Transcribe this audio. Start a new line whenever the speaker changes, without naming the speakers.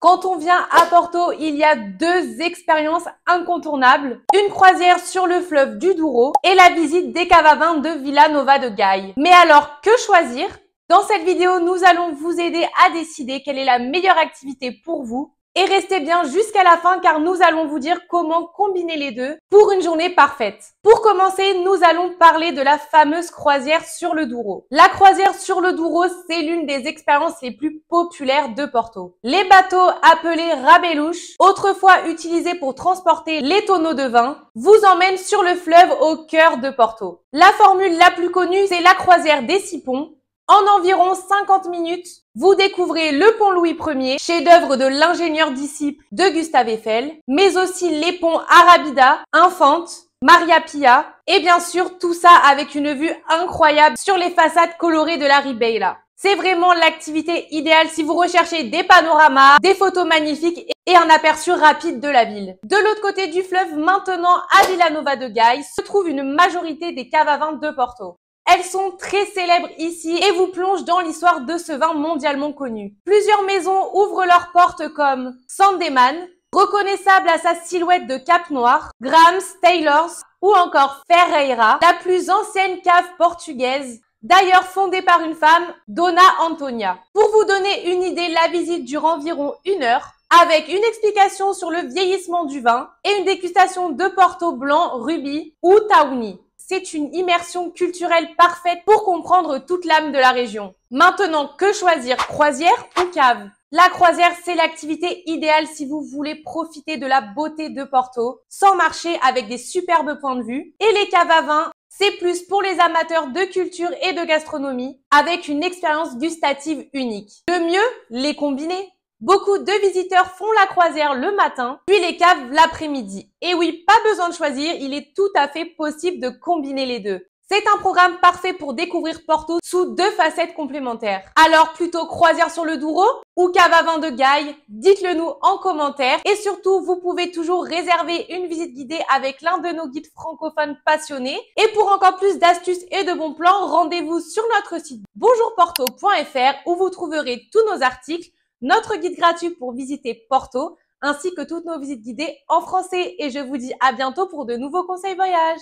Quand on vient à Porto, il y a deux expériences incontournables. Une croisière sur le fleuve du Douro et la visite des caves à vin de Vila Nova de Gaia. Mais alors, que choisir? Dans cette vidéo, nous allons vous aider à décider quelle est la meilleure activité pour vous. Et restez bien jusqu'à la fin car nous allons vous dire comment combiner les deux pour une journée parfaite. Pour commencer, nous allons parler de la fameuse croisière sur le Douro. La croisière sur le Douro, c'est l'une des expériences les plus populaires de Porto. Les bateaux appelés rabelouches, autrefois utilisés pour transporter les tonneaux de vin, vous emmènent sur le fleuve au cœur de Porto. La formule la plus connue, c'est la croisière des 6 ponts. En environ 50 minutes, vous découvrez le pont Louis Ier, chef-d'œuvre de l'ingénieur disciple de Gustave Eiffel, mais aussi les ponts Arabida, Infante, Maria Pia, et bien sûr tout ça avec une vue incroyable sur les façades colorées de la Ribeira. C'est vraiment l'activité idéale si vous recherchez des panoramas, des photos magnifiques et un aperçu rapide de la ville. De l'autre côté du fleuve, maintenant à Vila Nova de Gaia, se trouve une majorité des caves à vin de Porto. Elles sont très célèbres ici et vous plongent dans l'histoire de ce vin mondialement connu. Plusieurs maisons ouvrent leurs portes comme Sandeman, reconnaissable à sa silhouette de cape noire, Grams, Taylors ou encore Ferreira, la plus ancienne cave portugaise, d'ailleurs fondée par une femme, Dona Antonia. Pour vous donner une idée, la visite dure environ 1 heure, avec une explication sur le vieillissement du vin et une dégustation de Porto blanc, Ruby ou Taouni. C'est une immersion culturelle parfaite pour comprendre toute l'âme de la région. Maintenant, que choisir, croisière ou cave? La croisière, c'est l'activité idéale si vous voulez profiter de la beauté de Porto, sans marcher avec des superbes points de vue. Et les caves à vin, c'est plus pour les amateurs de culture et de gastronomie, avec une expérience gustative unique. Le mieux, les combiner. Beaucoup de visiteurs font la croisière le matin, puis les caves l'après-midi. Et oui, pas besoin de choisir, il est tout à fait possible de combiner les deux. C'est un programme parfait pour découvrir Porto sous 2 facettes complémentaires. Alors plutôt croisière sur le Douro ou cave à vin de Gaia? Dites-le nous en commentaire. Et surtout, vous pouvez toujours réserver une visite guidée avec l'un de nos guides francophones passionnés. Et pour encore plus d'astuces et de bons plans, rendez-vous sur notre site bonjourporto.fr où vous trouverez tous nos articles, notre guide gratuit pour visiter Porto, ainsi que toutes nos visites guidées en français. Et je vous dis à bientôt pour de nouveaux conseils voyage.